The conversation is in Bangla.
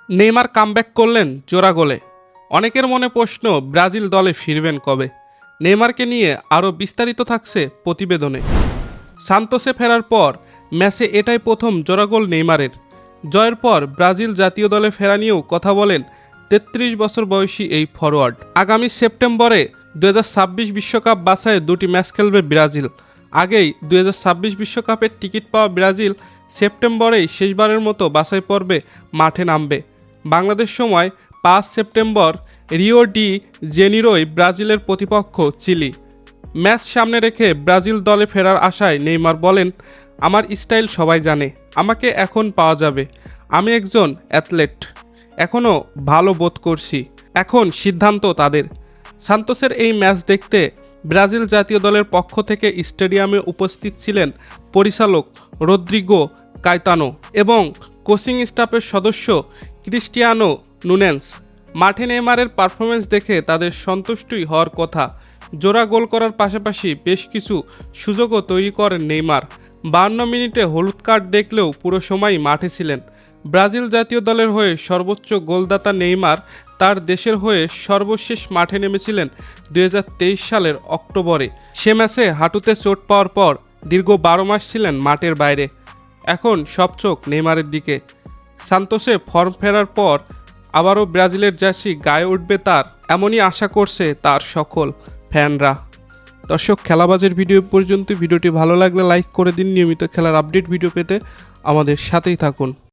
নেইমার কামব্যাক করলেন জোড়া গোলে। অনেকের মনে প্রশ্ন, ব্রাজিল দলে ফিরবেন কবে? নেইমারকে নিয়ে আরও বিস্তারিত থাকছে প্রতিবেদনে। সান্তোসে ফেরার পর ম্যাচে এটাই প্রথম জোড়া গোল নেইমারের। জয়ের পর ব্রাজিল জাতীয় দলে ফেরা নিয়েও কথা বলেন ৩৩ বছর বয়সী এই ফরোয়ার্ড। আগামী সেপ্টেম্বরে ২০২৬ বিশ্বকাপ বাছাইয়ে দুটি ম্যাচ খেলবে ব্রাজিল। আগেই ২০২৬ বিশ্বকাপের টিকিট পাওয়া ব্রাজিল সেপ্টেম্বরেই শেষবারের মতো বাছাই পর্বে মাঠে নামবে। বাংলাদেশ সময় ৫ সেপ্টেম্বর রিও ডি জেনিরোয় ব্রাজিলের প্রতিপক্ষ চিলি। ম্যাচ সামনে রেখে ব্রাজিল দলে ফেরার আশায় নেইমার বলেন, আমার স্টাইল সবাই জানে, আমাকে এখন পাওয়া যাবে। আমি একজন অ্যাথলেট, এখনও ভালো বোধ করছি, এখন সিদ্ধান্ত তাদের। সান্তোসের এই ম্যাচ দেখতে ব্রাজিল জাতীয় দলের পক্ষ থেকে স্টেডিয়ামে উপস্থিত ছিলেন পরিচালক রদ্রিগো কায়তানো এবং কোচিং স্টাফের সদস্য ক্রিস্টিয়ানো নুনেন্স। মাঠে নেইমারের পারফরমেন্স দেখে তাদের সন্তুষ্টই হওয়ার কথা। জোড়া গোল করার পাশাপাশি বেশ কিছু সুযোগও তৈরি করেন নেইমার। ৫২ মিনিটে হলুদ কার্ড দেখলেও পুরো সময়ই মাঠে ছিলেন। ব্রাজিল জাতীয় দলের হয়ে সর্বোচ্চ গোলদাতা নেইমার তার দেশের হয়ে সর্বশেষ মাঠে নেমেছিলেন ২০২৩ সালের অক্টোবরে। সে ম্যাচে হাঁটুতে চোট পাওয়ার পর দীর্ঘ ১২ মাস ছিলেন মাঠের বাইরে। এখন সব চোখ নেইমারের দিকে। সান্তোসে ফর্ম ফেরার পর আবারও ব্রাজিলের জার্সি গায়ে উঠবে তার, এমনই আশা করছে তার সকল ফ্যানরা। দর্শক, খেলাবাজের ভিডিও পর্যন্ত। ভিডিওটি ভালো লাগলে লাইক করে দিন। নিয়মিত খেলার আপডেট ভিডিও পেতে আমাদের সাথেই থাকুন।